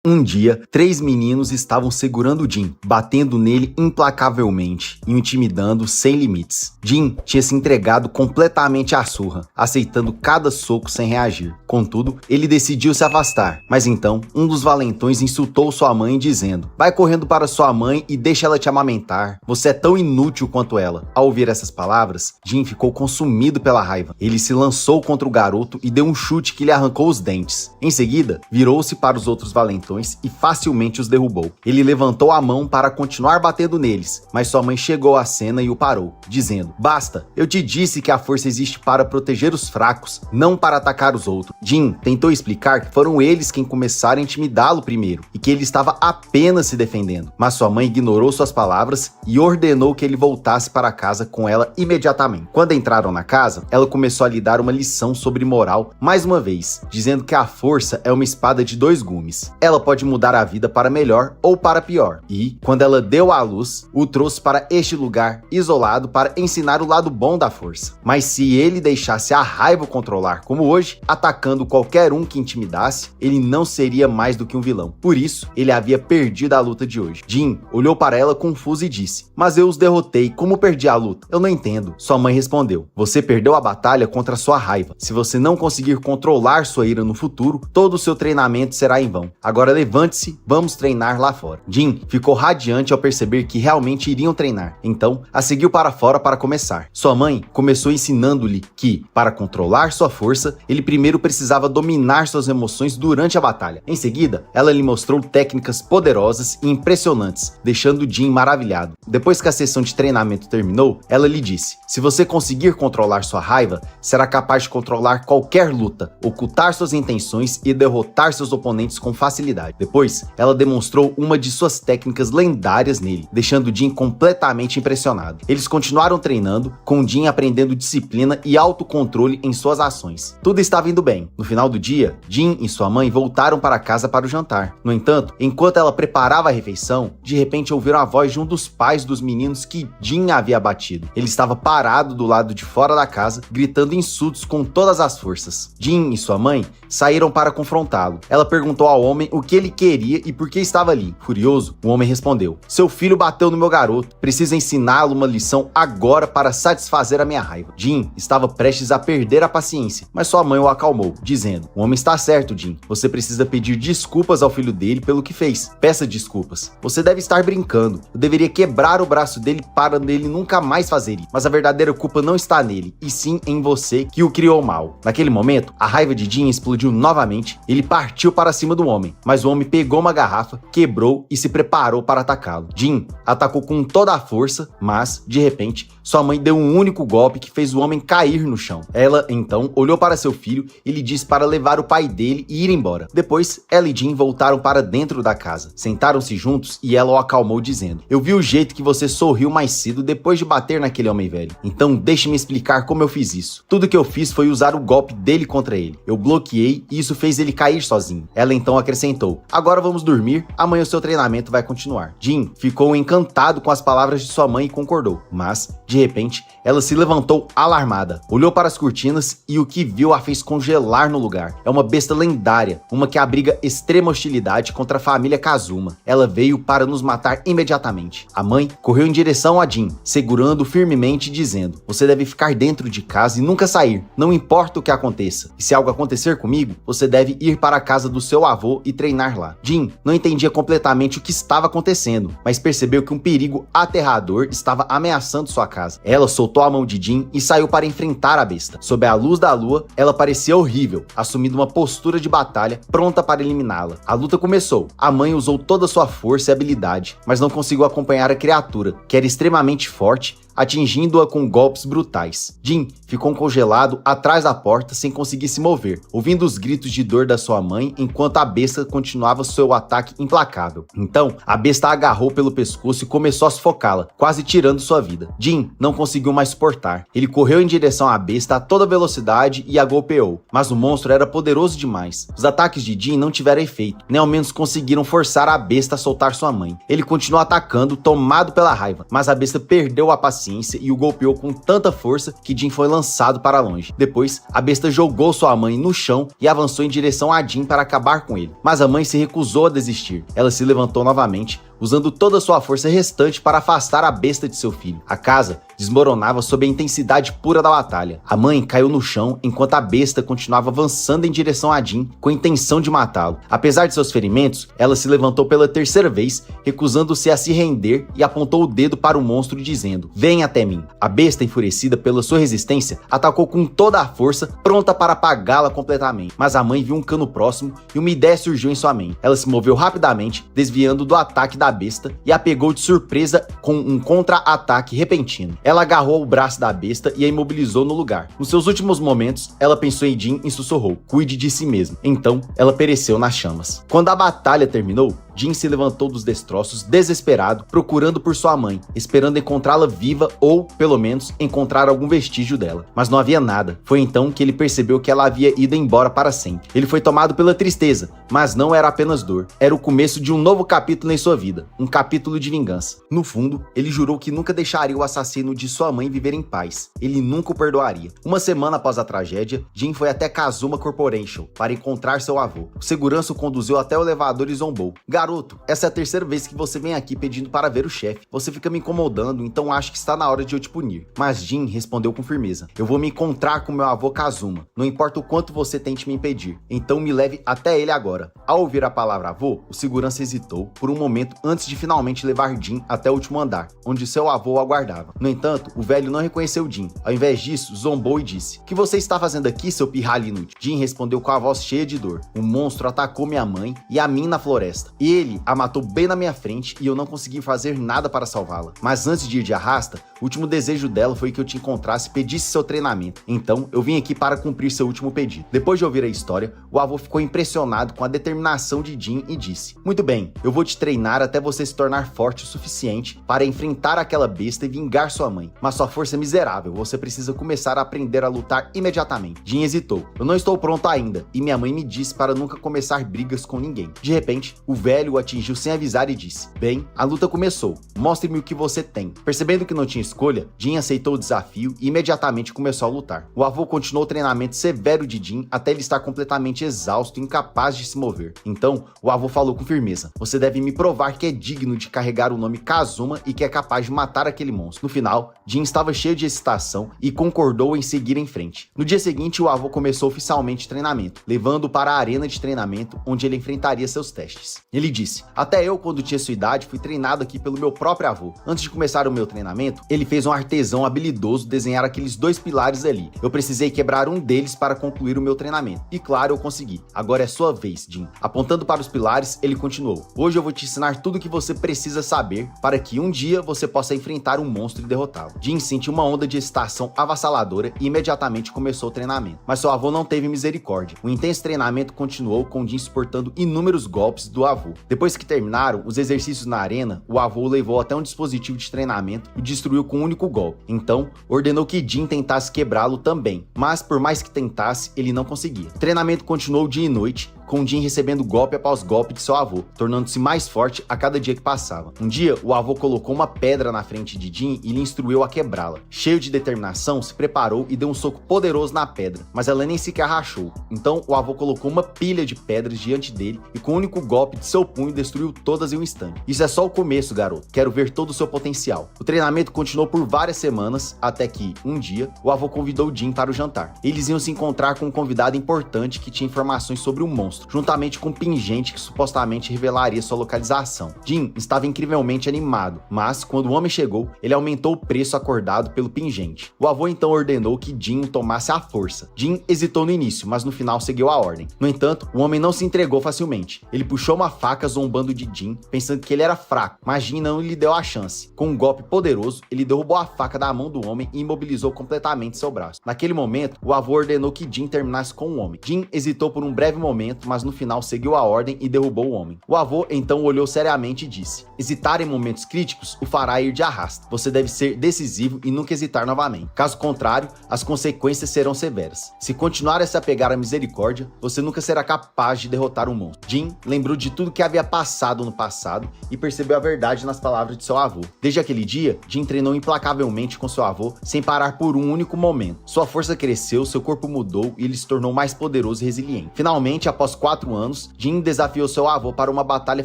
Um dia, 3 meninos estavam segurando Jin, batendo nele implacavelmente e o intimidando sem limites. Jin tinha se entregado completamente à surra, aceitando cada soco sem reagir. Contudo, ele decidiu se afastar, mas então um dos valentões insultou sua mãe dizendo: "Vai correndo para sua mãe e deixa ela te amamentar. Você é tão inútil quanto ela." Ao ouvir essas palavras, Jin ficou consumido pela raiva. Ele se lançou contra o garoto e deu um chute que lhe arrancou os dentes. Em seguida, virou-se para os outros valentões e facilmente os derrubou. Ele levantou a mão para continuar batendo neles, mas sua mãe chegou à cena e o parou, dizendo: "Basta, eu te disse que a força existe para proteger os fracos, não para atacar os outros." Jin tentou explicar que foram eles quem começaram a intimidá-lo primeiro e que ele estava apenas se defendendo, mas sua mãe ignorou suas palavras e ordenou que ele voltasse para casa com ela imediatamente. Quando entraram na casa, ela começou a lhe dar uma lição sobre moral mais uma vez, dizendo que a força é uma espada de 2 gumes. Ela pode mudar a vida para melhor ou para pior. E, quando ela deu à luz, o trouxe para este lugar isolado para ensinar o lado bom da força. Mas se ele deixasse a raiva controlar como hoje, atacando qualquer um que intimidasse, ele não seria mais do que um vilão. Por isso, ele havia perdido a luta de hoje. Jin olhou para ela confuso e disse: "Mas eu os derrotei, como perdi a luta? Eu não entendo." Sua mãe respondeu: "Você perdeu a batalha contra a sua raiva. Se você não conseguir controlar sua ira no futuro, todo o seu treinamento será em vão. Agora levante-se, vamos treinar lá fora." Jin ficou radiante ao perceber que realmente iriam treinar, então a seguiu para fora para começar. Sua mãe começou ensinando-lhe que, para controlar sua força, ele primeiro precisava dominar suas emoções durante a batalha. Em seguida, ela lhe mostrou técnicas poderosas e impressionantes, deixando Jin maravilhado. Depois que a sessão de treinamento terminou, ela lhe disse: "Se você conseguir controlar sua raiva, será capaz de controlar qualquer luta, ocultar suas intenções e derrotar seus oponentes com facilidade." Depois, ela demonstrou uma de suas técnicas lendárias nele, deixando Jin completamente impressionado. Eles continuaram treinando, com Jin aprendendo disciplina e autocontrole em suas ações. Tudo estava indo bem. No final do dia, Jin e sua mãe voltaram para casa para o jantar. No entanto, enquanto ela preparava a refeição, de repente ouviram a voz de um dos pais dos meninos que Jin havia abatido. Ele estava parado do lado de fora da casa, gritando insultos com todas as forças. Jin e sua mãe saíram para confrontá-lo. Ela perguntou ao homem o que ele queria e por que estava ali. Furioso, o homem respondeu: "Seu filho bateu no meu garoto. Preciso ensiná-lo uma lição agora para satisfazer a minha raiva." Jin estava prestes a perder a paciência, mas sua mãe o acalmou, dizendo: "O homem está certo, Jin. Você precisa pedir desculpas ao filho dele pelo que fez. Peça desculpas. Você deve estar brincando. Eu deveria quebrar o braço dele para ele nunca mais fazer isso. Mas a verdadeira culpa não está nele, e sim em você que o criou mal." Naquele momento, a raiva de Jin explodiu novamente. Ele partiu para cima do homem, mas o homem pegou uma garrafa, quebrou e se preparou para atacá-lo. Jin atacou com toda a força, mas, de repente, sua mãe deu um único golpe que fez o homem cair no chão. Ela, então, olhou para seu filho e lhe disse para levar o pai dele e ir embora. Depois, ela e Jin voltaram para dentro da casa. Sentaram-se juntos e ela o acalmou dizendo: "Eu vi o jeito que você sorriu mais cedo depois de bater naquele homem velho. Então, deixe-me explicar como eu fiz isso. Tudo que eu fiz foi usar o golpe dele contra ele. Eu bloqueei e isso fez ele cair sozinho." Ela então acrescentou: "Agora vamos dormir, amanhã o seu treinamento vai continuar." Jin ficou encantado com as palavras de sua mãe e concordou, mas, de repente, ela se levantou alarmada, olhou para as cortinas e o que viu a fez congelar no lugar. É uma besta lendária, uma que abriga extrema hostilidade contra a família Kazuma. Ela veio para nos matar imediatamente. A mãe correu em direção a Jin, segurando-o firmemente, dizendo: "Você deve ficar dentro de casa e nunca sair, não importa o que aconteça. E se algo acontecer comigo, você deve ir para a casa do seu avô e treinar lá." Jin não entendia completamente o que estava acontecendo, mas percebeu que um perigo aterrador estava ameaçando sua casa. Ela soltou a mão de Jin e saiu para enfrentar a besta. Sob a luz da lua, ela parecia horrível, assumindo uma postura de batalha, pronta para eliminá-la. A luta começou. A mãe usou toda sua força e habilidade, mas não conseguiu acompanhar a criatura, que era extremamente forte, atingindo-a com golpes brutais. Jin ficou congelado atrás da porta sem conseguir se mover, ouvindo os gritos de dor da sua mãe enquanto a besta continuava seu ataque implacável. Então, a besta a agarrou pelo pescoço e começou a sufocá-la, quase tirando sua vida. Jin não conseguiu mais suportar. Ele correu em direção à besta a toda velocidade e a golpeou, mas o monstro era poderoso demais. Os ataques de Jin não tiveram efeito, nem ao menos conseguiram forçar a besta a soltar sua mãe. Ele continuou atacando, tomado pela raiva, mas a besta perdeu a paciência paciência e o golpeou com tanta força que Jin foi lançado para longe. Depois, a besta jogou sua mãe no chão e avançou em direção a Jin para acabar com ele. Mas a mãe se recusou a desistir. Ela se levantou novamente, usando toda a sua força restante para afastar a besta de seu filho. A casa desmoronava sob a intensidade pura da batalha. A mãe caiu no chão enquanto a besta continuava avançando em direção a Jin com a intenção de matá-lo. Apesar de seus ferimentos, ela se levantou pela terceira vez, recusando-se a se render e apontou o dedo para o monstro dizendo: "Venha até mim." A besta, enfurecida pela sua resistência, atacou com toda a força, pronta para apagá-la completamente. Mas a mãe viu um cano próximo e uma ideia surgiu em sua mente. Ela se moveu rapidamente, desviando do ataque da besta e a pegou de surpresa com um contra-ataque repentino. Ela agarrou o braço da besta e a imobilizou no lugar. Nos seus últimos momentos, ela pensou em Jin e sussurrou: "Cuide de si mesmo." Então, ela pereceu nas chamas. Quando a batalha terminou, Jin se levantou dos destroços desesperado, procurando por sua mãe, esperando encontrá-la viva ou, pelo menos, encontrar algum vestígio dela. Mas não havia nada. Foi então que ele percebeu que ela havia ido embora para sempre. Ele foi tomado pela tristeza, mas não era apenas dor. Era o começo de um novo capítulo em sua vida, um capítulo de vingança. No fundo, ele jurou que nunca deixaria o assassino de sua mãe viver em paz. Ele nunca o perdoaria. Uma semana após a tragédia, Jin foi até Kazuma Corporation para encontrar seu avô. O segurança o conduziu até o elevador e zombou: "Garoto, essa é a terceira vez que você vem aqui pedindo para ver o chefe. Você fica me incomodando, então acho que está na hora de eu te punir." Mas Jin respondeu com firmeza: "Eu vou me encontrar com meu avô Kazuma. Não importa o quanto você tente me impedir. Então me leve até ele agora." Ao ouvir a palavra avô, o segurança hesitou por um momento antes de finalmente levar Jin até o último andar, onde seu avô o aguardava. No entanto, o velho não reconheceu Jin. Ao invés disso, zombou e disse: "O que você está fazendo aqui, seu pirralho inútil?" Jin respondeu com a voz cheia de dor: "O monstro atacou minha mãe e a mim na floresta. Ele a matou bem na minha frente e eu não consegui fazer nada para salvá-la. Mas antes de ir de arrasta, o último desejo dela foi que eu te encontrasse e pedisse seu treinamento. Então, eu vim aqui para cumprir seu último pedido." Depois de ouvir a história, o avô ficou impressionado com a determinação de Jin e disse: "Muito bem, eu vou te treinar até você se tornar forte o suficiente para enfrentar aquela besta e vingar sua mãe. Mas sua força é miserável, você precisa começar a aprender a lutar imediatamente." Jin hesitou: "Eu não estou pronto ainda, e minha mãe me disse para nunca começar brigas com ninguém." De repente, o velho o atingiu sem avisar e disse: "Bem, a luta começou. Mostre-me o que você tem." Percebendo que não tinha escolha, Jin aceitou o desafio e imediatamente começou a lutar. O avô continuou o treinamento severo de Jin até ele estar completamente exausto e incapaz de se mover. Então, o avô falou com firmeza: "Você deve me provar que é digno de carregar o nome Kazuma e que é capaz de matar aquele monstro." No final, Jin estava cheio de excitação e concordou em seguir em frente. No dia seguinte, o avô começou oficialmente o treinamento, levando-o para a arena de treinamento, onde ele enfrentaria seus testes. Ele disse: "Até eu, quando tinha sua idade, fui treinado aqui pelo meu próprio avô. Antes de começar o meu treinamento, ele fez um artesão habilidoso desenhar aqueles 2 pilares ali. Eu precisei quebrar um deles para concluir o meu treinamento. E claro, eu consegui. Agora é sua vez, Jin." Apontando para os pilares, ele continuou: "Hoje eu vou te ensinar tudo o que você precisa saber para que um dia você possa enfrentar um monstro e derrotá-lo." Jin sentiu uma onda de excitação avassaladora e imediatamente começou o treinamento. Mas seu avô não teve misericórdia. O intenso treinamento continuou, com Jin suportando inúmeros golpes do avô. Depois que terminaram os exercícios na arena, o avô o levou até um dispositivo de treinamento e destruiu com um único golpe. Então, ordenou que Jin tentasse quebrá-lo também, mas por mais que tentasse, ele não conseguia. O treinamento continuou dia e noite, com Jin recebendo golpe após golpe de seu avô, tornando-se mais forte a cada dia que passava. Um dia, o avô colocou uma pedra na frente de Jin e lhe instruiu a quebrá-la. Cheio de determinação, se preparou e deu um soco poderoso na pedra, mas ela nem sequer rachou. Então, o avô colocou uma pilha de pedras diante dele e com um único golpe de seu punho destruiu todas em um instante. "Isso é só o começo, garoto. Quero ver todo o seu potencial." O treinamento continuou por várias semanas, até que, um dia, o avô convidou Jin para o jantar. Eles iam se encontrar com um convidado importante que tinha informações sobre o monstro, juntamente com um pingente que supostamente revelaria sua localização. Jin estava incrivelmente animado, mas quando o homem chegou, ele aumentou o preço acordado pelo pingente. O avô então ordenou que Jin o tomasse à força. Jin hesitou no início, mas no final seguiu a ordem. No entanto, o homem não se entregou facilmente. Ele puxou uma faca zombando de Jin, pensando que ele era fraco, mas Jin não lhe deu a chance. Com um golpe poderoso, ele derrubou a faca da mão do homem e imobilizou completamente seu braço. Naquele momento, o avô ordenou que Jin terminasse com o homem. Jin hesitou por um breve momento, mas no final seguiu a ordem e derrubou o homem. O avô então olhou seriamente e disse: hesitar em momentos críticos o fará ir de arrasto. Você deve ser decisivo e nunca hesitar novamente. Caso contrário, as consequências serão severas. Se continuar a se apegar à misericórdia, você nunca será capaz de derrotar um monstro. Jin lembrou de tudo que havia passado no passado e percebeu a verdade nas palavras de seu avô. Desde aquele dia, Jin treinou implacavelmente com seu avô sem parar por um único momento. Sua força cresceu, seu corpo mudou e ele se tornou mais poderoso e resiliente. Finalmente, após 4 anos, Jin desafiou seu avô para uma batalha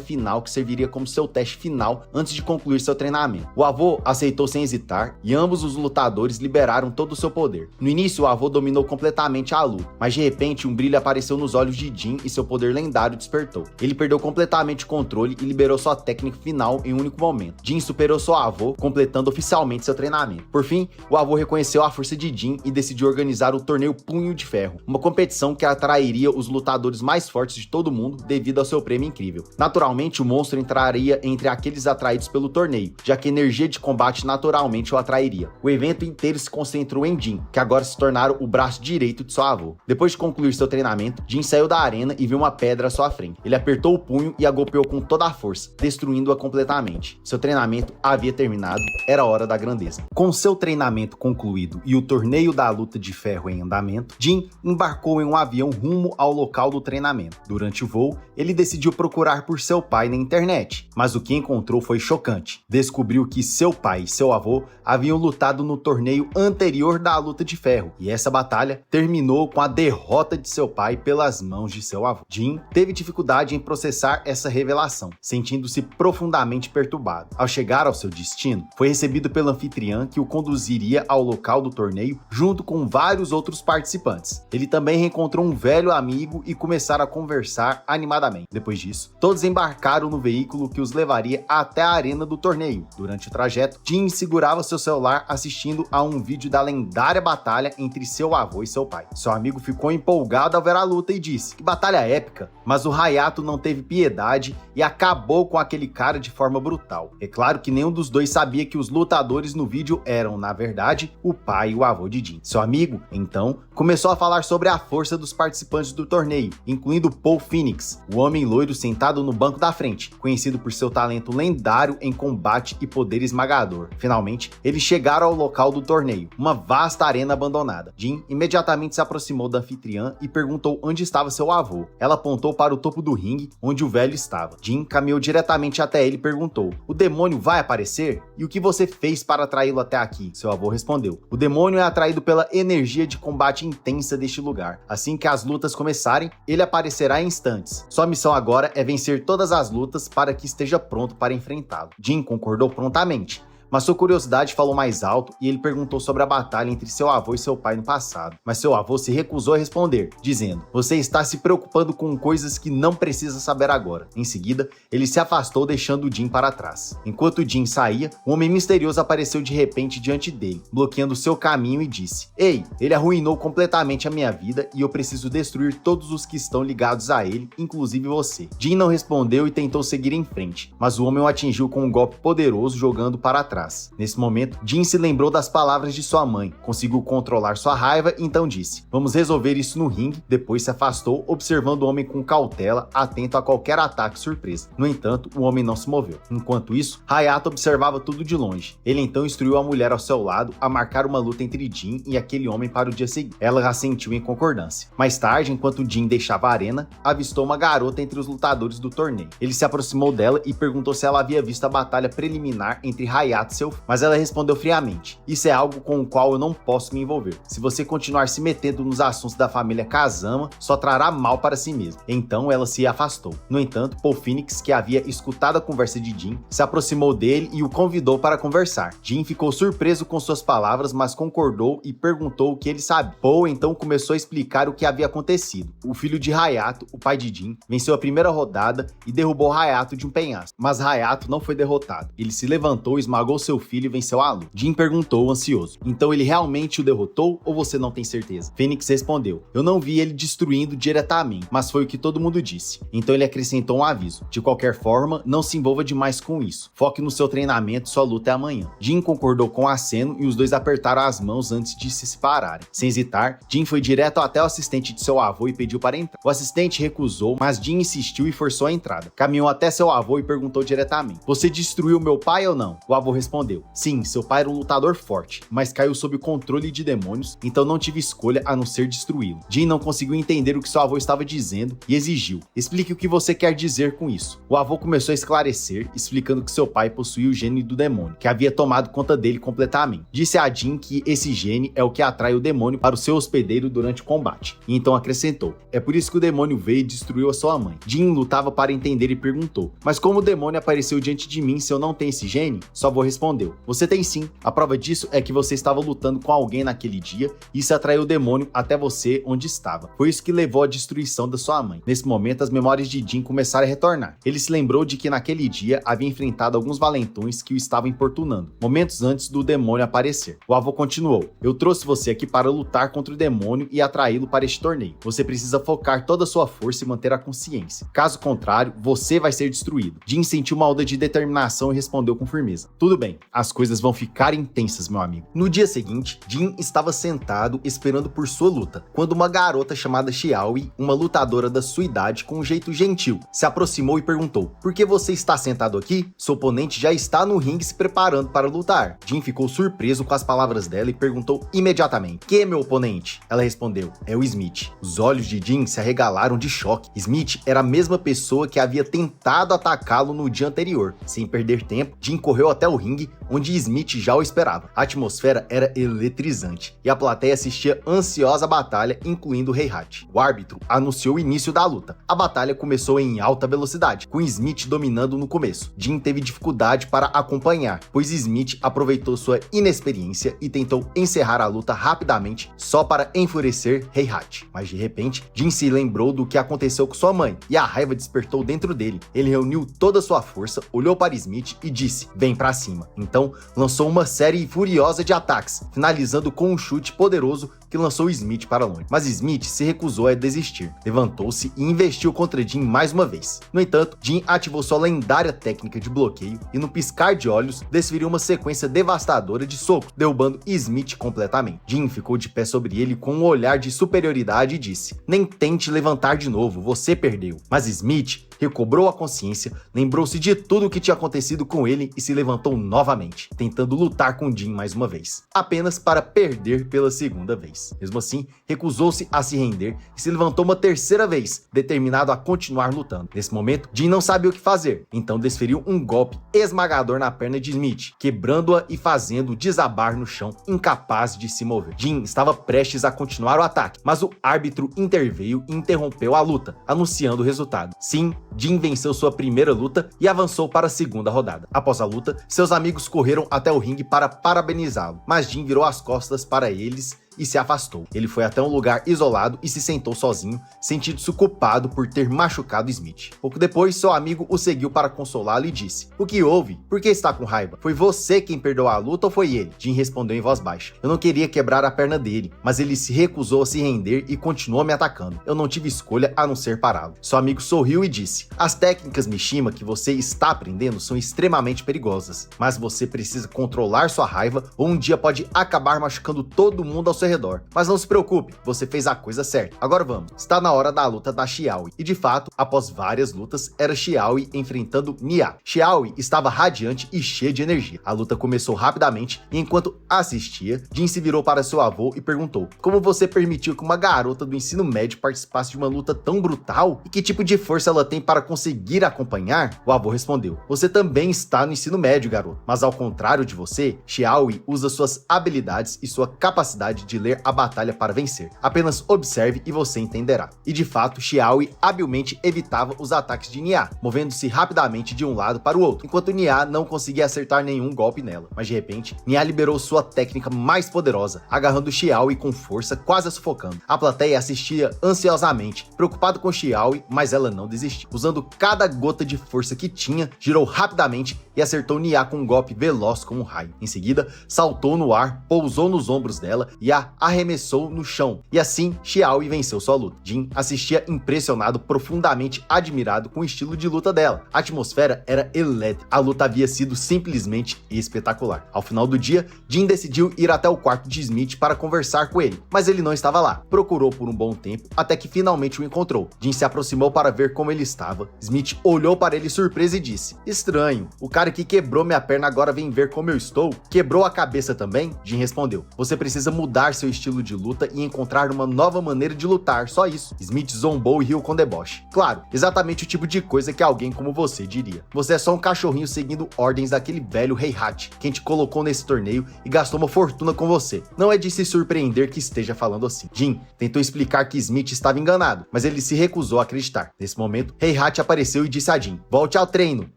final que serviria como seu teste final antes de concluir seu treinamento. O avô aceitou sem hesitar e ambos os lutadores liberaram todo o seu poder. No início, o avô dominou completamente a luta, mas de repente um brilho apareceu nos olhos de Jin e seu poder lendário despertou. Ele perdeu completamente o controle e liberou sua técnica final em um único momento. Jin superou seu avô, completando oficialmente seu treinamento. Por fim, o avô reconheceu a força de Jin e decidiu organizar o torneio Punho de Ferro, uma competição que atrairia os lutadores mais fortes de todo mundo devido ao seu prêmio incrível. Naturalmente, o monstro entraria entre aqueles atraídos pelo torneio, já que a energia de combate naturalmente o atrairia. O evento inteiro se concentrou em Jin, que agora se tornara o braço direito de seu avô. Depois de concluir seu treinamento, Jin saiu da arena e viu uma pedra à sua frente. Ele apertou o punho e a golpeou com toda a força, destruindo-a completamente. Seu treinamento havia terminado, era hora da grandeza. Com seu treinamento concluído e o torneio da luta de ferro em andamento, Jin embarcou em um avião rumo ao local do treinamento. Durante o voo, ele decidiu procurar por seu pai na internet, mas o que encontrou foi chocante. Descobriu que seu pai e seu avô haviam lutado no torneio anterior da luta de ferro, e essa batalha terminou com a derrota de seu pai pelas mãos de seu avô. Jin teve dificuldade em processar essa revelação, sentindo-se profundamente perturbado. Ao chegar ao seu destino, foi recebido pela anfitriã que o conduziria ao local do torneio junto com vários outros participantes. Ele também reencontrou um velho amigo e começaram a conversar animadamente. Depois disso, todos embarcaram no veículo que os levaria até a arena do torneio. Durante o trajeto, Jin segurava seu celular assistindo a um vídeo da lendária batalha entre seu avô e seu pai. Seu amigo ficou empolgado ao ver a luta e disse: que batalha épica, mas o Hayato não teve piedade e acabou com aquele cara de forma brutal. É claro que nenhum dos dois sabia que os lutadores no vídeo eram, na verdade, o pai e o avô de Jin. Seu amigo, então, começou a falar sobre a força dos participantes do torneio, incluindo Paul Phoenix, o homem loiro sentado no banco da frente, conhecido por seu talento lendário em combate e poder esmagador. Finalmente, eles chegaram ao local do torneio, uma vasta arena abandonada. Jin imediatamente se aproximou da anfitriã e perguntou onde estava seu avô. Ela apontou para o topo do ringue, onde o velho estava. Jin caminhou diretamente até ele e perguntou: o demônio vai aparecer? E o que você fez para atraí-lo até aqui? Seu avô respondeu: o demônio é atraído pela energia de combate intensa deste lugar. Assim que as lutas começarem, ele aparecerá em instantes. Sua missão agora é vencer todas as lutas para que esteja pronto para enfrentá-lo. Jin concordou prontamente, mas sua curiosidade falou mais alto e ele perguntou sobre a batalha entre seu avô e seu pai no passado. Mas seu avô se recusou a responder, dizendo: você está se preocupando com coisas que não precisa saber agora. Em seguida, ele se afastou, deixando Jin para trás. Enquanto Jin saía, um homem misterioso apareceu de repente diante dele, bloqueando seu caminho e disse: ei, ele arruinou completamente a minha vida e eu preciso destruir todos os que estão ligados a ele, inclusive você. Jin não respondeu e tentou seguir em frente, mas o homem o atingiu com um golpe poderoso, jogando para trás. Nesse momento, Jin se lembrou das palavras de sua mãe, conseguiu controlar sua raiva e então disse: vamos resolver isso no ringue. Depois se afastou, observando o homem com cautela, atento a qualquer ataque surpresa. No entanto, o homem não se moveu. Enquanto isso, Hayato observava tudo de longe. Ele então instruiu a mulher ao seu lado a marcar uma luta entre Jin e aquele homem para o dia seguinte. Ela assentiu em concordância. Mais tarde, enquanto Jin deixava a arena, avistou uma garota entre os lutadores do torneio. Ele se aproximou dela e perguntou se ela havia visto a batalha preliminar entre Hayato e seu filho, mas ela respondeu friamente: isso é algo com o qual eu não posso me envolver. Se você continuar se metendo nos assuntos da família Kazama, só trará mal para si mesmo. Então ela se afastou. No entanto, Paul Phoenix, que havia escutado a conversa de Jin, se aproximou dele e o convidou para conversar. Jin ficou surpreso com suas palavras, mas concordou e perguntou o que ele sabia. Paul então começou a explicar o que havia acontecido. O filho de Hayato, o pai de Jin, venceu a primeira rodada e derrubou Hayato de um penhasco. Mas Hayato não foi derrotado. Ele se levantou, esmagou derrotou seu filho e venceu a luta. Jin perguntou ansioso. Então ele realmente o derrotou ou você não tem certeza? Fênix respondeu. Eu não vi ele destruindo diretamente, mas foi o que todo mundo disse. Então ele acrescentou um aviso. De qualquer forma, não se envolva demais com isso. Foque no seu treinamento, sua luta é amanhã. Jin concordou com o aceno e os dois apertaram as mãos antes de se separarem. Sem hesitar, Jin foi direto até o assistente de seu avô e pediu para entrar. O assistente recusou, mas Jin insistiu e forçou a entrada. Caminhou até seu avô e perguntou diretamente. Você destruiu meu pai ou não? O avô respondeu. Sim, seu pai era um lutador forte, mas caiu sob o controle de demônios, então não tive escolha a não ser destruí-lo. Jin não conseguiu entender o que seu avô estava dizendo e exigiu. Explique o que você quer dizer com isso. O avô começou a esclarecer, explicando que seu pai possuía o gene do demônio, que havia tomado conta dele completamente. Disse a Jin que esse gene é o que atrai o demônio para o seu hospedeiro durante o combate. E então acrescentou. É por isso que o demônio veio e destruiu a sua mãe. Jin lutava para entender e perguntou. Mas como o demônio apareceu diante de mim se eu não tenho esse gene? Seu avô respondeu. Você tem sim. A prova disso é que você estava lutando com alguém naquele dia e isso atraiu o demônio até você onde estava. Foi isso que levou à destruição da sua mãe. Nesse momento, as memórias de Jin começaram a retornar. Ele se lembrou de que naquele dia havia enfrentado alguns valentões que o estavam importunando, momentos antes do demônio aparecer. O avô continuou. Eu trouxe você aqui para lutar contra o demônio e atraí-lo para este torneio. Você precisa focar toda a sua força e manter a consciência. Caso contrário, você vai ser destruído. Jin sentiu uma onda de determinação e respondeu com firmeza. Tudo bem, as coisas vão ficar intensas, meu amigo. No dia seguinte, Jin estava sentado esperando por sua luta, quando uma garota chamada Xiaoyi, uma lutadora da sua idade com um jeito gentil, se aproximou e perguntou: por que você está sentado aqui? Seu oponente já está no ringue se preparando para lutar. Jin ficou surpreso com as palavras dela e perguntou imediatamente: que é meu oponente? Ela respondeu: é o Smith. Os olhos de Jin se arregalaram de choque. Smith era a mesma pessoa que havia tentado atacá-lo no dia anterior. Sem perder tempo, Jin correu até o ringue, onde Smith já o esperava. A atmosfera era eletrizante e a plateia assistia ansiosa à batalha, incluindo o Heihachi. O árbitro anunciou o início da luta. A batalha começou em alta velocidade, com Smith dominando no começo. Jin teve dificuldade para acompanhar, pois Smith aproveitou sua inexperiência e tentou encerrar a luta rapidamente só para enfurecer Heihachi. Mas de repente, Jin se lembrou do que aconteceu com sua mãe e a raiva despertou dentro dele. Ele reuniu toda a sua força, olhou para Smith e disse: vem pra cima. Então, lançou uma série furiosa de ataques, finalizando com um chute poderoso que lançou Smith para longe. Mas Smith se recusou a desistir. Levantou-se e investiu contra Jin mais uma vez. No entanto, Jin ativou sua lendária técnica de bloqueio e no piscar de olhos desferiu uma sequência devastadora de socos, derrubando Smith completamente. Jin ficou de pé sobre ele com um olhar de superioridade e disse: nem tente levantar de novo, você perdeu. Mas Smith recobrou a consciência, lembrou-se de tudo o que tinha acontecido com ele e se levantou novamente, tentando lutar com Jin mais uma vez, apenas para perder pela segunda vez. Mesmo assim, recusou-se a se render e se levantou uma terceira vez, determinado a continuar lutando. Nesse momento, Jin não sabia o que fazer, então desferiu um golpe esmagador na perna de Smith, quebrando-a e fazendo desabar no chão, incapaz de se mover. Jin estava prestes a continuar o ataque, mas o árbitro interveio e interrompeu a luta, anunciando o resultado. Sim, Jin venceu sua primeira luta e avançou para a segunda rodada. Após a luta, seus amigos correram até o ringue para parabenizá-lo, mas Jin virou as costas para eles e se afastou. Ele foi até um lugar isolado e se sentou sozinho, sentindo-se culpado por ter machucado Smith. Pouco depois, seu amigo o seguiu para consolá-lo e disse: o que houve? Por que está com raiva? Foi você quem perdeu a luta ou foi ele? Jin respondeu em voz baixa: eu não queria quebrar a perna dele, mas ele se recusou a se render e continuou me atacando. Eu não tive escolha a não ser pará-lo. Seu amigo sorriu e disse: as técnicas Mishima que você está aprendendo são extremamente perigosas, mas você precisa controlar sua raiva ou um dia pode acabar machucando todo mundo ao seu redor. Mas não se preocupe, você fez a coisa certa. Agora vamos, está na hora da luta da Xiaoyi. E de fato, após várias lutas, era Xiaoyi enfrentando Nia. Xiaoyi estava radiante e cheia de energia. A luta começou rapidamente e enquanto assistia, Jin se virou para seu avô e perguntou: como você permitiu que uma garota do ensino médio participasse de uma luta tão brutal? E que tipo de força ela tem para conseguir acompanhar? O avô respondeu: você também está no ensino médio, garoto. Mas ao contrário de você, Xiaoyi usa suas habilidades e sua capacidade de de ler a batalha para vencer. Apenas observe e você entenderá. E de fato, Xiaoyu habilmente evitava os ataques de Nia, movendo-se rapidamente de um lado para o outro, enquanto Nia não conseguia acertar nenhum golpe nela. Mas de repente, Nia liberou sua técnica mais poderosa, agarrando Xiaoyu com força, quase a sufocando. A plateia assistia ansiosamente, preocupado com Xiaoyu, mas ela não desistiu. Usando cada gota de força que tinha, girou rapidamente e acertou Nia com um golpe veloz como um raio. Em seguida, saltou no ar, pousou nos ombros dela e a arremessou no chão. E assim, Xiaoyu venceu sua luta. Jin assistia impressionado, profundamente admirado com o estilo de luta dela. A atmosfera era elétrica. A luta havia sido simplesmente espetacular. Ao final do dia, Jin decidiu ir até o quarto de Smith para conversar com ele, mas ele não estava lá. Procurou por um bom tempo, até que finalmente o encontrou. Jin se aproximou para ver como ele estava. Smith olhou para ele surpreso e disse: "Estranho, o cara que quebrou minha perna agora vem ver como eu estou? Quebrou a cabeça também?" Jin respondeu: "Você precisa mudar seu estilo de luta e encontrar uma nova maneira de lutar, só isso." Smith zombou e riu com deboche. "Claro, exatamente o tipo de coisa que alguém como você diria. Você é só um cachorrinho seguindo ordens daquele velho Heihachi, quem te colocou nesse torneio e gastou uma fortuna com você. Não é de se surpreender que esteja falando assim." Jin tentou explicar que Smith estava enganado, mas ele se recusou a acreditar. Nesse momento, Heihachi apareceu e disse a Jin: "Volte ao treino,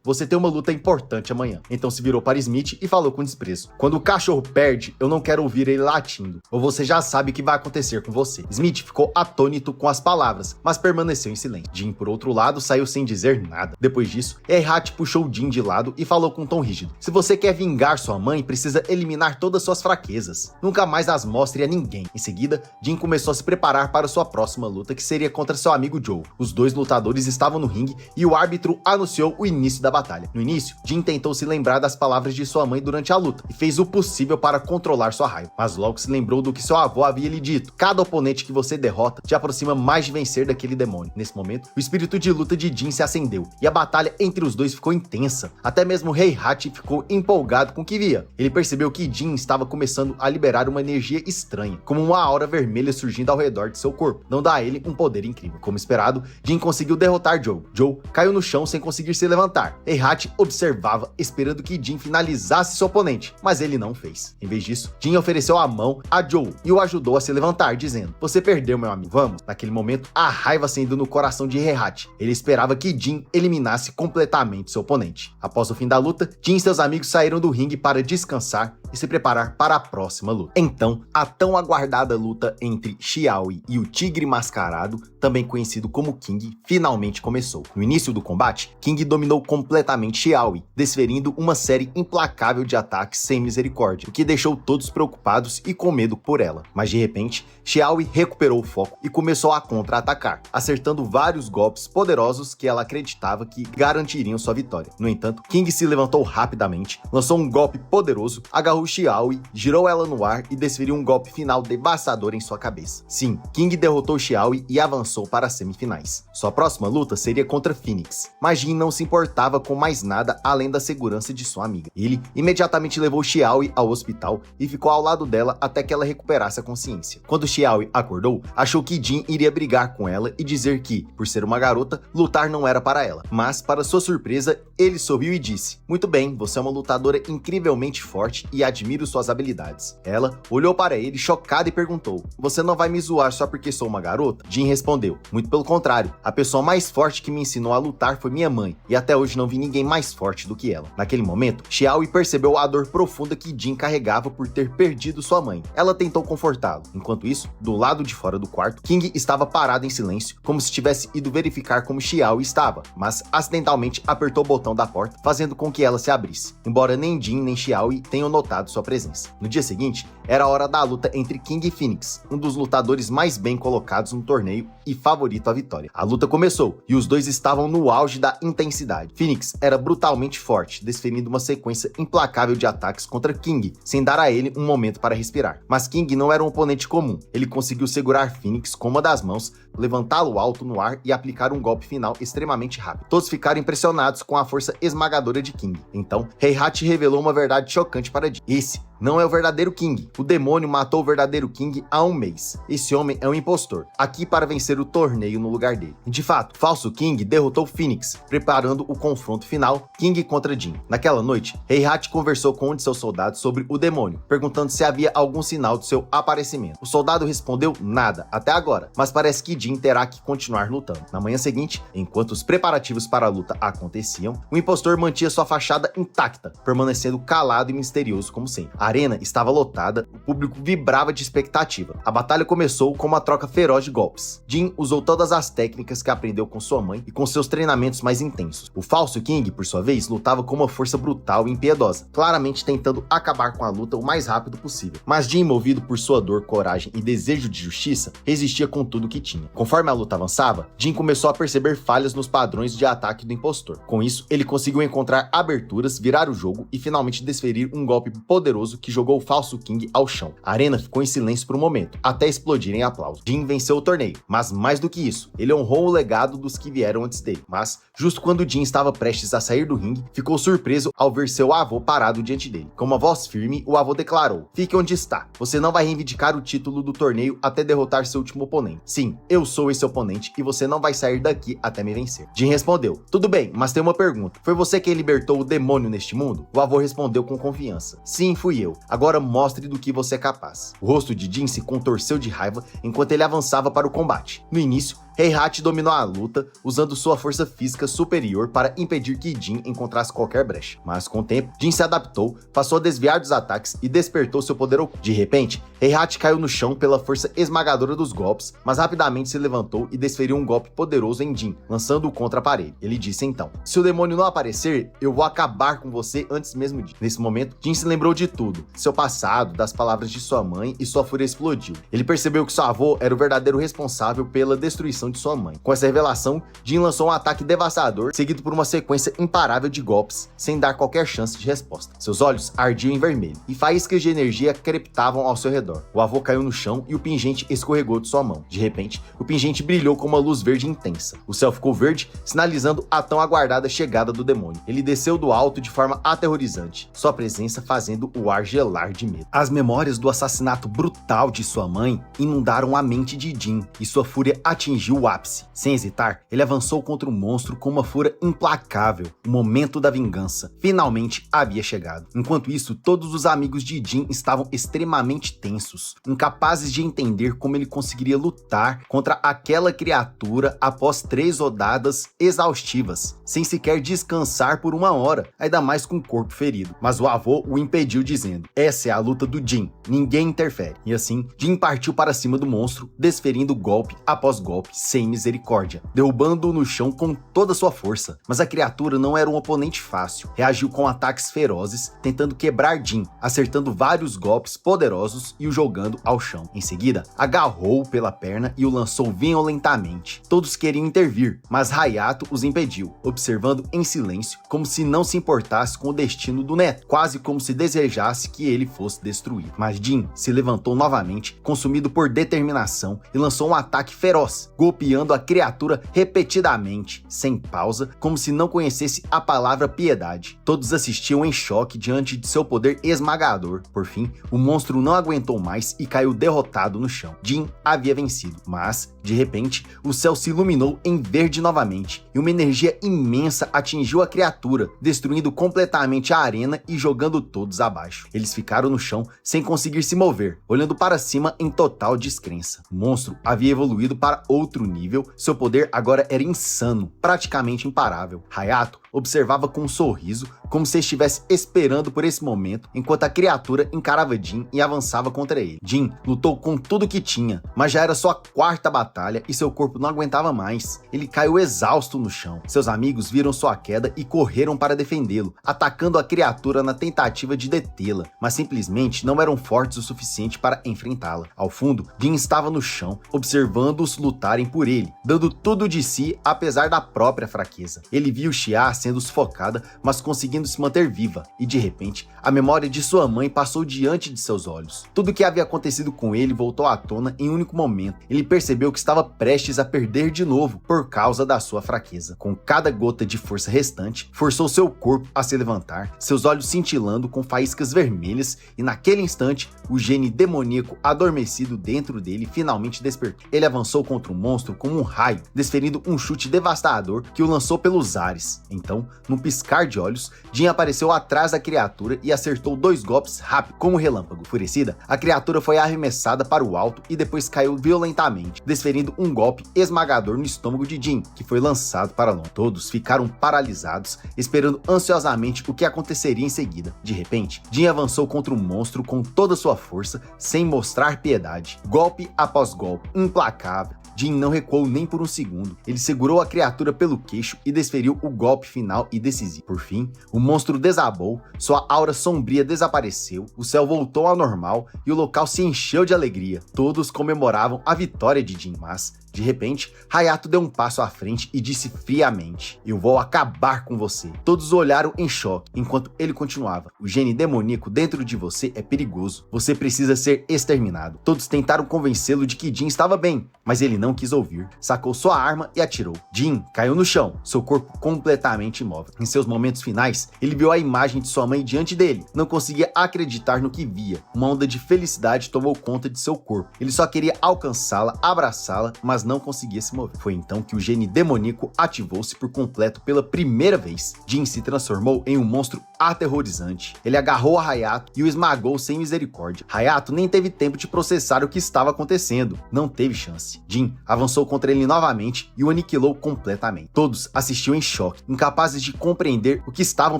você tem uma luta importante amanhã." Então se virou para Smith e falou com desprezo: "Quando o cachorro perde, eu não quero ouvir ele latindo, ou você já sabe o que vai acontecer com você." Smith ficou atônito com as palavras, mas permaneceu em silêncio. Jin, por outro lado, saiu sem dizer nada. Depois disso, Heihachi puxou Jin de lado e falou com um tom rígido: "Se você quer vingar sua mãe, precisa eliminar todas suas fraquezas. Nunca mais as mostre a ninguém." Em seguida, Jin começou a se preparar para sua próxima luta, que seria contra seu amigo Joe. Os dois lutadores estavam no ringue e o árbitro anunciou o início da batalha. No início, Jin tentou se lembrar das palavras de sua mãe durante a luta e fez o possível para controlar sua raiva, mas logo se lembrou do que seu avô havia lhe dito: "Cada oponente que você derrota te aproxima mais de vencer daquele demônio." Nesse momento, o espírito de luta de Jin se acendeu e a batalha entre os dois ficou intensa. Até mesmo Heihachi ficou empolgado com o que via. Ele percebeu que Jin estava começando a liberar uma energia estranha, como uma aura vermelha surgindo ao redor de seu corpo, dando a ele um poder incrível. Como esperado, Jin conseguiu derrotar Joe. Joe caiu no chão sem conseguir se levantar. Heihachi observava, esperando que Jin finalizasse seu oponente, mas ele não fez. Em vez disso, Jin ofereceu a mão a Joe e o ajudou a se levantar, dizendo: "Você perdeu, meu amigo, vamos." Naquele momento, a raiva acendeu no coração de Heihachi. Ele esperava que Jin eliminasse completamente seu oponente. Após o fim da luta, Jin e seus amigos saíram do ringue para descansar e se preparar para a próxima luta. Então, a tão aguardada luta entre Xiaoyu e o Tigre Mascarado, também conhecido como King, finalmente começou. No início do combate, King dominou completamente Xiaoyu, desferindo uma série implacável de ataques sem misericórdia, o que deixou todos preocupados e com medo por ela. Mas de repente, Xiaoyu recuperou o foco e começou a contra-atacar, acertando vários golpes poderosos que ela acreditava que garantiriam sua vitória. No entanto, King se levantou rapidamente, lançou um golpe poderoso, agarrou Xiaoyu, girou ela no ar e desferiu um golpe final devastador em sua cabeça. Sim, King derrotou Xiaoyu e avançou para as semifinais. Sua próxima luta seria contra Phoenix, mas Jin não se importava com mais nada além da segurança de sua amiga. Ele imediatamente levou Xiaoyu ao hospital e ficou ao lado dela até que ela recuperasse a consciência. Quando Xiaoyu acordou, achou que Jin iria brigar com ela e dizer que, por ser uma garota, lutar não era para ela. Mas, para sua surpresa, ele sorriu e disse: "Muito bem, você é uma lutadora incrivelmente forte e admiro suas habilidades." Ela olhou para ele chocada e perguntou: "Você não vai me zoar só porque sou uma garota?" Jin respondeu: "Muito pelo contrário, a pessoa mais forte que me ensinou a lutar foi minha mãe, e até hoje não vi ninguém mais forte do que ela." Naquele momento, Xiaoyu percebeu a dor profunda que Jin carregava por ter perdido sua mãe. Ela tentou confortá-lo. Enquanto isso, do lado de fora do quarto, King estava parado em silêncio, como se tivesse ido verificar como Xiaoyu estava, mas acidentalmente apertou o botão da porta, fazendo com que ela se abrisse, embora nem Jin nem Xiaoyu tenham notado sua presença. No dia seguinte, era a hora da luta entre King e Phoenix, um dos lutadores mais bem colocados no torneio e favorito à vitória. A luta começou, e os dois estavam no auge da intensidade. Phoenix era brutalmente forte, desferindo uma sequência implacável de ataques contra King, sem dar a ele um momento para respirar. Mas King não era um oponente comum. Ele conseguiu segurar Phoenix com uma das mãos, levantá-lo alto no ar e aplicar um golpe final extremamente rápido. Todos ficaram impressionados com a força esmagadora de King. Então, Heihachi revelou uma verdade chocante para Jin. Esse não é o verdadeiro King. O demônio matou o verdadeiro King há um mês. Esse homem é um impostor, aqui para vencer o torneio no lugar dele. De fato, falso King derrotou Phoenix, preparando o confronto final, King contra Jin. Naquela noite, Heihachi conversou com um de seus soldados sobre o demônio, perguntando se havia algum sinal de seu aparecimento. O soldado respondeu nada até agora, mas parece que Jin terá que continuar lutando. Na manhã seguinte, enquanto os preparativos para a luta aconteciam, o impostor mantinha sua fachada intacta, permanecendo calado e misterioso como sempre. A arena estava lotada, o público vibrava de expectativa. A batalha começou com uma troca feroz de golpes. Jin usou todas as técnicas que aprendeu com sua mãe e com seus treinamentos mais intensos. O falso King, por sua vez, lutava com uma força brutal e impiedosa, claramente tentando acabar com a luta o mais rápido possível. Mas Jin, movido por sua dor, coragem e desejo de justiça, resistia com tudo que tinha. Conforme a luta avançava, Jin começou a perceber falhas nos padrões de ataque do impostor. Com isso, ele conseguiu encontrar aberturas, virar o jogo e finalmente desferir um golpe poderoso que jogou o falso King ao chão. A arena ficou em silêncio por um momento, até explodir em aplausos. Jin venceu o torneio, mas mais do que isso, ele honrou o legado dos que vieram antes dele. Mas, justo quando Jin estava prestes a sair do ringue, ficou surpreso ao ver seu avô parado diante dele. Com uma voz firme, o avô declarou: "Fique onde está. Você não vai reivindicar o título do torneio até derrotar seu último oponente. Sim, eu sou esse oponente e você não vai sair daqui até me vencer." Jin respondeu: "Tudo bem, mas tem uma pergunta. Foi você quem libertou o demônio neste mundo?" O avô respondeu com confiança: "Sim, fui eu. Agora mostre do que você é capaz." O rosto de Jin se contorceu de raiva enquanto ele avançava para o combate. No início, Heihachi dominou a luta, usando sua força física superior para impedir que Jin encontrasse qualquer brecha. Mas com o tempo, Jin se adaptou, passou a desviar dos ataques e despertou seu poder oculto. De repente, Heihachi caiu no chão pela força esmagadora dos golpes, mas rapidamente se levantou e desferiu um golpe poderoso em Jin, lançando-o contra a parede. Ele disse então: "Se o demônio não aparecer, eu vou acabar com você antes mesmo de..." Nesse momento, Jin se lembrou de tudo, seu passado, das palavras de sua mãe, e sua fúria explodiu. Ele percebeu que seu avô era o verdadeiro responsável pela destruição de sua mãe. Com essa revelação, Jin lançou um ataque devastador, seguido por uma sequência imparável de golpes, sem dar qualquer chance de resposta. Seus olhos ardiam em vermelho, e faíscas de energia crepitavam ao seu redor. O avô caiu no chão e o pingente escorregou de sua mão. De repente, o pingente brilhou com uma luz verde intensa. O céu ficou verde, sinalizando a tão aguardada chegada do demônio. Ele desceu do alto de forma aterrorizante, sua presença fazendo o ar gelar de medo. As memórias do assassinato brutal de sua mãe inundaram a mente de Jin, e sua fúria atingiu o ápice. Sem hesitar, ele avançou contra o monstro com uma fúria implacável. O momento da vingança finalmente havia chegado. Enquanto isso, todos os amigos de Jin estavam extremamente tensos, incapazes de entender como ele conseguiria lutar contra aquela criatura após 3 rodadas exaustivas, sem sequer descansar por 1 hora, ainda mais com o corpo ferido. Mas o avô o impediu, dizendo: "Essa é a luta do Jin, ninguém interfere." E assim, Jin partiu para cima do monstro, desferindo golpe após golpe, sem misericórdia, derrubando-o no chão com toda a sua força. Mas a criatura não era um oponente fácil. Reagiu com ataques ferozes, tentando quebrar Jin, acertando vários golpes poderosos e o jogando ao chão. Em seguida, agarrou-o pela perna e o lançou violentamente. Todos queriam intervir, mas Hayato os impediu, observando em silêncio, como se não se importasse com o destino do neto, quase como se desejasse que ele fosse destruído. Mas Jin se levantou novamente, consumido por determinação, e lançou um ataque feroz, golpeando a criatura repetidamente, sem pausa, como se não conhecesse a palavra piedade. Todos assistiam em choque diante de seu poder esmagador. Por fim, o monstro não aguentou mais e caiu derrotado no chão. Jin havia vencido, mas, de repente, o céu se iluminou em verde novamente, e uma energia imensa atingiu a criatura, destruindo completamente a arena e jogando todos abaixo. Eles ficaram no chão sem conseguir se mover, olhando para cima em total descrença. O monstro havia evoluído para outro nível, seu poder agora era insano, praticamente imparável. Hayato observava com um sorriso, como se estivesse esperando por esse momento, enquanto a criatura encarava Jin e avançava contra ele. Jin lutou com tudo que tinha, mas já era sua 4ª batalha e seu corpo não aguentava mais. Ele caiu exausto no chão. Seus amigos viram sua queda e correram para defendê-lo, atacando a criatura na tentativa de detê-la, mas simplesmente não eram fortes o suficiente para enfrentá-la. Ao fundo, Jin estava no chão, observando-os lutarem por ele, dando tudo de si apesar da própria fraqueza. Ele viu Xia sendo sufocada, mas conseguindo se manter viva, e de repente, a memória de sua mãe passou diante de seus olhos. Tudo o que havia acontecido com ele voltou à tona em um único momento. Ele percebeu que estava prestes a perder de novo por causa da sua fraqueza. Com cada gota de força restante, forçou seu corpo a se levantar, seus olhos cintilando com faíscas vermelhas, e naquele instante, o gene demoníaco adormecido dentro dele finalmente despertou. Ele avançou contra o monstro como um raio, desferindo um chute devastador que o lançou pelos ares. Então, Então, num piscar de olhos, Jin apareceu atrás da criatura e acertou 2 golpes rápido, como relâmpago. Enfurecida, a criatura foi arremessada para o alto e depois caiu violentamente, desferindo um golpe esmagador no estômago de Jin, que foi lançado para longe. Todos ficaram paralisados, esperando ansiosamente o que aconteceria em seguida. De repente, Jin avançou contra o monstro com toda sua força, sem mostrar piedade. Golpe após golpe, implacável. Jin não recuou nem por um segundo. Ele segurou a criatura pelo queixo e desferiu o golpe final e decisivo. Por fim, o monstro desabou, sua aura sombria desapareceu, o céu voltou ao normal e o local se encheu de alegria. Todos comemoravam a vitória de Jin, mas, de repente, Hayato deu um passo à frente e disse friamente: "Eu vou acabar com você." Todos olharam em choque, enquanto ele continuava: "O gene demoníaco dentro de você é perigoso. Você precisa ser exterminado." Todos tentaram convencê-lo de que Jin estava bem, mas ele não quis ouvir. Sacou sua arma e atirou. Jin caiu no chão, seu corpo completamente imóvel. Em seus momentos finais, ele viu a imagem de sua mãe diante dele. Não conseguia acreditar no que via. Uma onda de felicidade tomou conta de seu corpo. Ele só queria alcançá-la, abraçá-la, mas não conseguia se mover. Foi então que o gene demoníaco ativou-se por completo pela primeira vez. Jin se transformou em um monstro aterrorizante. Ele agarrou a Hayato e o esmagou sem misericórdia. Hayato nem teve tempo de processar o que estava acontecendo. Não teve chance. Jin avançou contra ele novamente e o aniquilou completamente. Todos assistiam em choque, incapazes de compreender o que estavam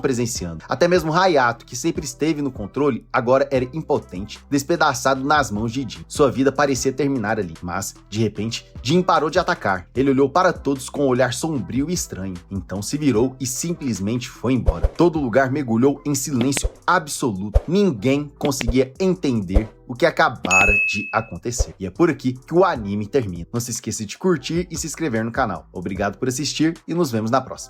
presenciando. Até mesmo Hayato, que sempre esteve no controle, agora era impotente, despedaçado nas mãos de Jin. Sua vida parecia terminar ali, mas, de repente, Jin parou de atacar. Ele olhou para todos com um olhar sombrio e estranho. Então se virou e simplesmente foi embora. Todo lugar mergulhou em silêncio absoluto. Ninguém conseguia entender o que acabara de acontecer. E é por aqui que o anime termina. Não se esqueça de curtir e se inscrever no canal. Obrigado por assistir e nos vemos na próxima.